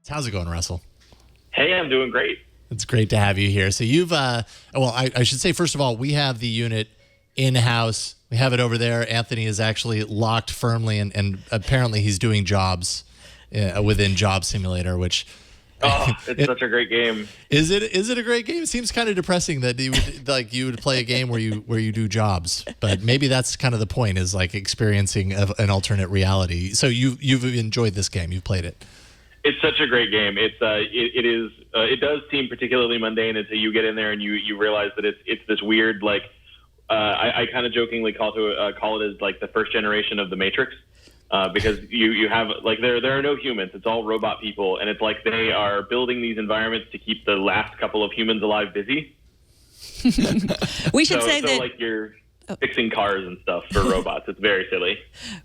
How's it going, Russell? Hey, I'm doing great. It's great to have you here. So you've, I should say, first of all, we have the unit in-house. We have it over there. Anthony is actually locked firmly, and apparently he's doing jobs within Job Simulator, which... It's such a great game. Is it a great game? It seems kind of depressing that you would play a game where you do jobs, but maybe that's kind of the point, is like experiencing an alternate reality. So you've enjoyed this game. You've played it. It's such a great game. It does seem particularly mundane until you get in there and you realize that it's this weird, like, I kind of jokingly call it as like the first generation of the Matrix. Because you have, like, there are no humans. It's all robot people, and it's like they are building these environments to keep the last couple of humans alive busy. We should say that, like, you're fixing cars and stuff for robots. It's very silly.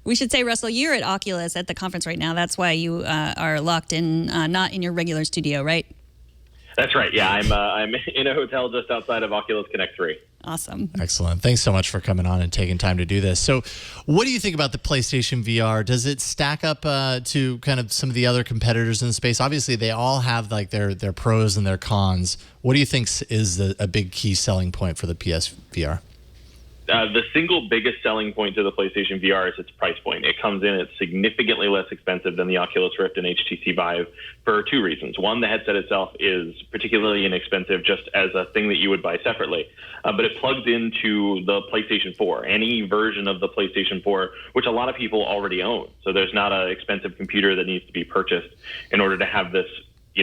We should say, Russell, you're at Oculus at the conference right now. That's why you are locked in, not in your regular studio, right? That's right. Yeah, I'm in a hotel just outside of Oculus Connect 3. Awesome. Excellent. Thanks so much for coming on and taking time to do this. So what do you think about the PlayStation VR? Does it stack up to kind of some of the other competitors in the space? Obviously, they all have like their pros and their cons. What do you think is a big key selling point for the PSVR? The single biggest selling point to the PlayStation VR is its price point. It comes in at significantly less expensive than the Oculus Rift and HTC Vive for two reasons. One, the headset itself is particularly inexpensive just as a thing that you would buy separately. But it plugs into the PlayStation 4, any version of the PlayStation 4, which a lot of people already own. So there's not an expensive computer that needs to be purchased in order to have this,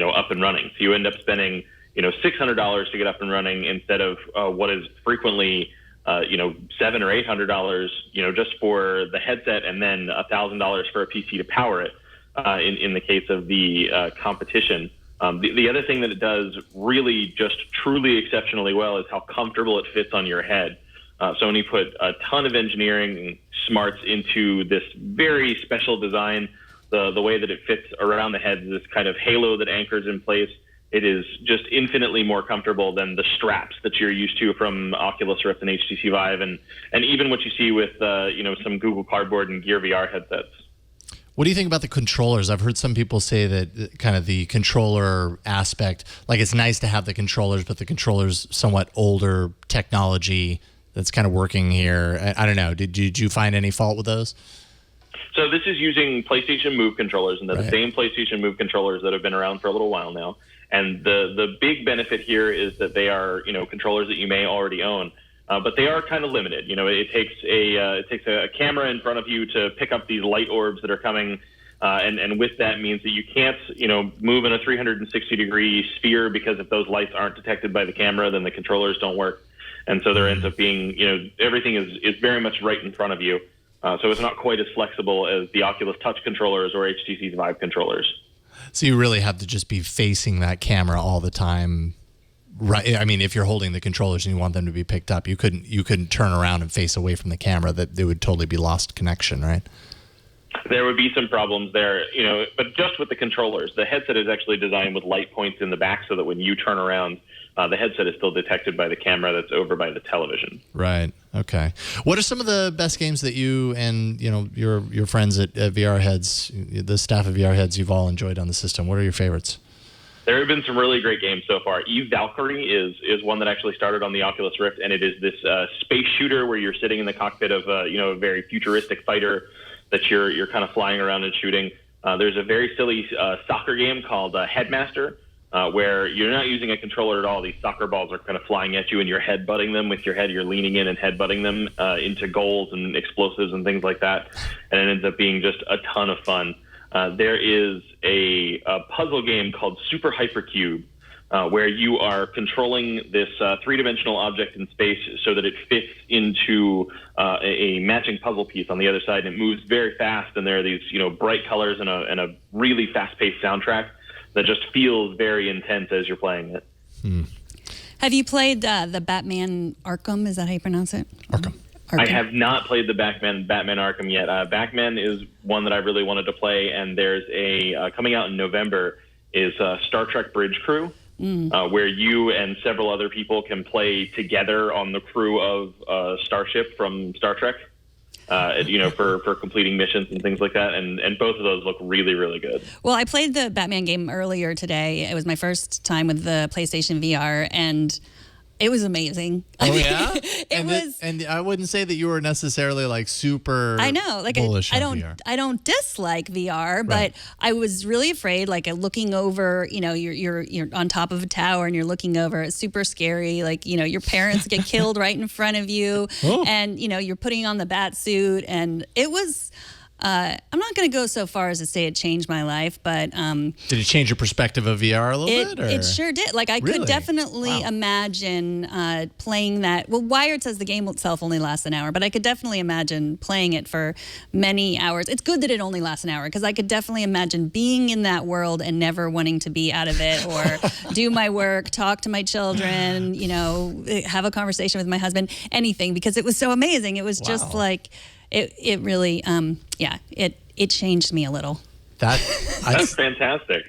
up and running. So you end up spending, $600 to get up and running instead of what is frequently $700 or $800, just for the headset, and then $1,000 for a PC to power it. In the case of the competition, the other thing that it does really just truly exceptionally well is how comfortable it fits on your head. Sony put a ton of engineering smarts into this very special design. The way that it fits around the head, this kind of halo that anchors in place. It is just infinitely more comfortable than the straps that you're used to from Oculus Rift and HTC Vive, and even what you see with some Google Cardboard and Gear VR headsets. What do you think about the controllers? I've heard some people say that kind of the controller aspect, like it's nice to have the controllers, but the controller's somewhat older technology that's kind of working here. I don't know. Did you find any fault with those? So this is using PlayStation Move controllers, and they're the same PlayStation Move controllers that have been around for a little while now. And the big benefit here is that they are, controllers that you may already own, but they are kind of limited. It takes a camera in front of you to pick up these light orbs that are coming, and with that means that you can't, move in a 360-degree sphere, because if those lights aren't detected by the camera, then the controllers don't work. And so there ends up being, everything is very much right in front of you. So it's not quite as flexible as the Oculus Touch controllers or HTC's Vive controllers. So you really have to just be facing that camera all the time, right? I mean, if you're holding the controllers and you want them to be picked up, you couldn't turn around and face away from the camera. That there would totally be lost connection, right? There would be some problems there, but just with the controllers. The headset is actually designed with light points in the back so that when you turn around, the headset is still detected by the camera that's over by the television. Right. Okay. What are some of the best games that you and your friends at VRHeads, the staff of VRHeads, you've all enjoyed on the system? What are your favorites? There have been some really great games so far. Eve Valkyrie is one that actually started on the Oculus Rift, and it is this space shooter where you're sitting in the cockpit of a very futuristic fighter that you're kind of flying around and shooting. There's a very silly soccer game called Headmaster, where you're not using a controller at all. These soccer balls are kind of flying at you, and you're headbutting them with your head. You're leaning in and headbutting them into goals and explosives and things like that, and it ends up being just a ton of fun. There is a puzzle game called Super Hypercube, where you are controlling this three-dimensional object in space so that it fits into a matching puzzle piece on the other side, and it moves very fast, and there are these bright colors and a really fast-paced soundtrack that just feels very intense as you're playing it. Have you played the Batman Arkham? Is that how you pronounce it? Arkham. I have not played the Batman Arkham yet. Batman is one that I really wanted to play, and there's a coming out in November is Star Trek Bridge Crew, where you and several other people can play together on the crew of a starship from Star Trek. for completing missions and things like that. And both of those look really, really good. Well, I played the Batman game earlier today. It was my first time with the PlayStation VR, and it was amazing. Oh yeah, it was. And I wouldn't say that you were necessarily like super. I know, like bullish I on don't. VR. I don't dislike VR, but Right. I was really afraid. Like looking over, you're on top of a tower and you're looking over. It's super scary. Like your parents get killed right in front of you, Oh. and you're putting on the bat suit, and it was. I'm not going to go so far as to say it changed my life, but Did it change your perspective of VR a little bit? Or? it sure did. Like I Really? could definitely Wow. imagine playing that. Well, Wired says the game itself only lasts an hour, but I could definitely imagine playing it for many hours. It's good that it only lasts an hour because I could definitely imagine being in that world and never wanting to be out of it or do my work, talk to my children, have a conversation with my husband, anything, because it was so amazing. It was just Wow. like it really it changed me a little. That's fantastic.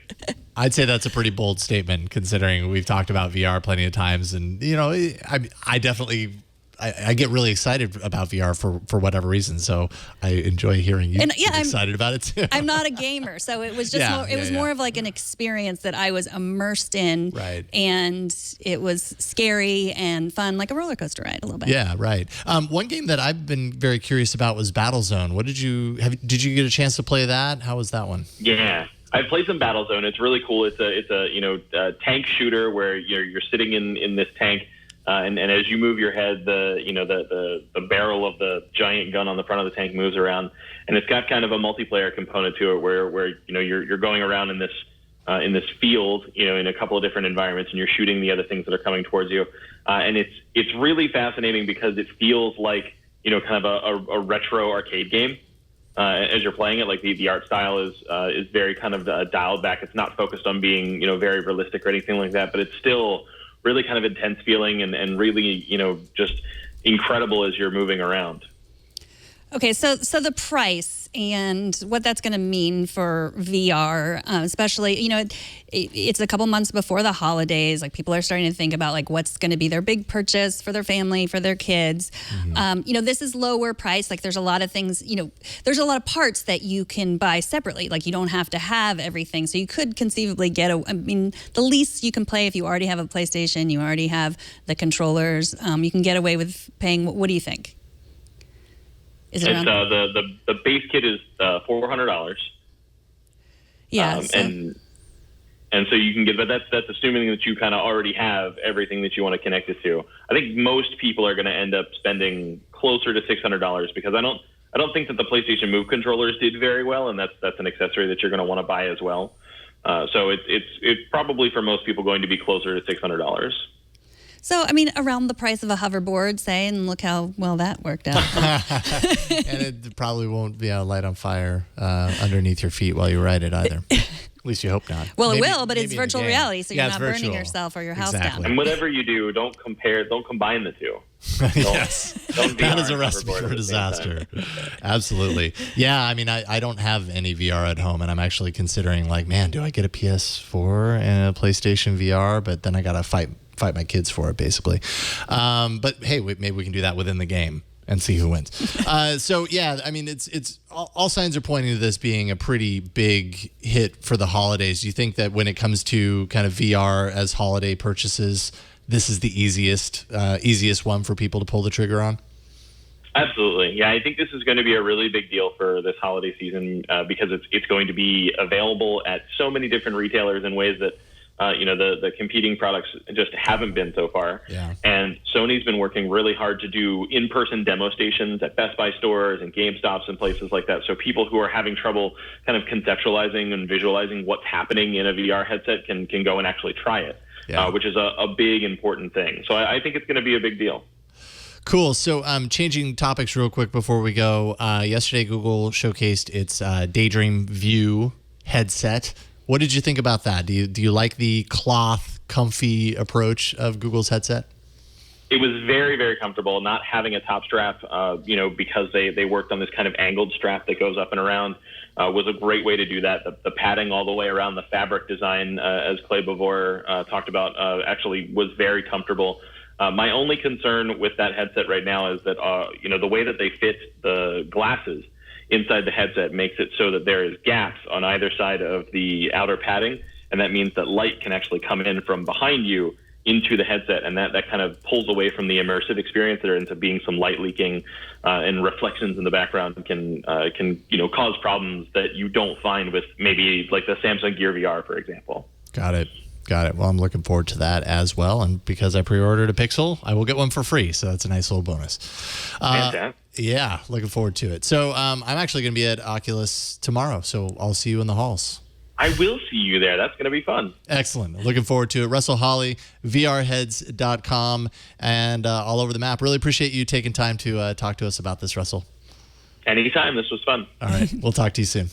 I'd say that's a pretty bold statement considering we've talked about VR plenty of times, and I definitely I get really excited about VR for whatever reason. So I enjoy hearing you get excited about it too. I'm not a gamer, so it was just more of like an experience that I was immersed in, Right. And it was scary and fun, like a roller coaster ride a little bit. Yeah, right. One game that I've been very curious about was Battlezone. Did you get a chance to play that? How was that one? Yeah. I played some Battlezone. It's really cool. It's a tank shooter where you're sitting in this tank. And as you move your head, the barrel of the giant gun on the front of the tank moves around, and it's got kind of a multiplayer component to it, where you're going around in this field, in a couple of different environments, and you're shooting the other things that are coming towards you, and it's really fascinating because it feels like kind of a retro arcade game. As you're playing it, like the art style is very kind of dialed back. It's not focused on being very realistic or anything like that, but it's still really kind of intense feeling and really, just incredible as you're moving around. Okay, so the price and what that's going to mean for VR, especially, it's a couple months before the holidays. Like people are starting to think about like what's going to be their big purchase for their family, for their kids. Mm-hmm. This is lower price. Like there's a lot of things, there's a lot of parts that you can buy separately. Like you don't have to have everything. So you could conceivably the least you can play if you already have a PlayStation, you already have the controllers, you can get away with paying. What do you think? Is it around? The base kit is $400. Yeah. And so you can get, but that's assuming that you kind of already have everything that you want to connect it to. I think most people are going to end up spending closer to $600 because I don't think that the PlayStation Move controllers did very well, and that's an accessory that you're going to want to buy as well. So it's probably for most people going to be closer to $600. So, around the price of a hoverboard, say, and look how well that worked out. And it probably won't be light on fire underneath your feet while you ride it either. At least you hope not. Well, Maybe- it will, but it's maybe in the virtual game. reality, so Yeah, you're it's not burning virtual. yourself or your house Exactly. down. And whatever you do, don't combine the two. Yes, Don't that VR is a and recipe hoverboard for at the same disaster. Absolutely. Yeah, I don't have any VR at home, and I'm actually considering like, man, do I get a PS4 and a PlayStation VR? But then I gotta fight my kids for it, basically. But hey, maybe we can do that within the game and see who wins. So yeah, it's all signs are pointing to this being a pretty big hit for the holidays. Do you think that when it comes to kind of VR as holiday purchases, this is the easiest one for people to pull the trigger on? Absolutely. Yeah, I think this is going to be a really big deal for this holiday season because it's going to be available at so many different retailers in ways that the competing products just haven't been so far. Yeah. And Sony's been working really hard to do in-person demo stations at Best Buy stores and GameStops and places like that. So people who are having trouble kind of conceptualizing and visualizing what's happening in a VR headset can go and actually try it, which is a big, important thing. So I think it's going to be a big deal. Cool. So changing topics real quick before we go. Yesterday, Google showcased its Daydream View headset. What did you think about that? Do you like the cloth, comfy approach of Google's headset? It was very, very comfortable, not having a top strap, because they worked on this kind of angled strap that goes up and around, was a great way to do that. The padding all the way around the fabric design, as Clay Bavor talked about, actually was very comfortable. My only concern with that headset right now is that the way that they fit the glasses inside the headset makes it so that there is gaps on either side of the outer padding, and that means that light can actually come in from behind you into the headset, and that kind of pulls away from the immersive experience. There ends up being some light leaking and reflections in the background can cause problems that you don't find with maybe like the Samsung Gear VR, for example. Got it. Well, I'm looking forward to that as well. And because I pre-ordered a Pixel, I will get one for free. So that's a nice little bonus. Fantastic. Yeah, looking forward to it. So I'm actually going to be at Oculus tomorrow. So I'll see you in the halls. I will see you there. That's going to be fun. Excellent. Looking forward to it. Russell Hawley, VRHeads.com, and all over the map. Really appreciate you taking time to talk to us about this, Russell. Anytime. This was fun. All right. We'll talk to you soon.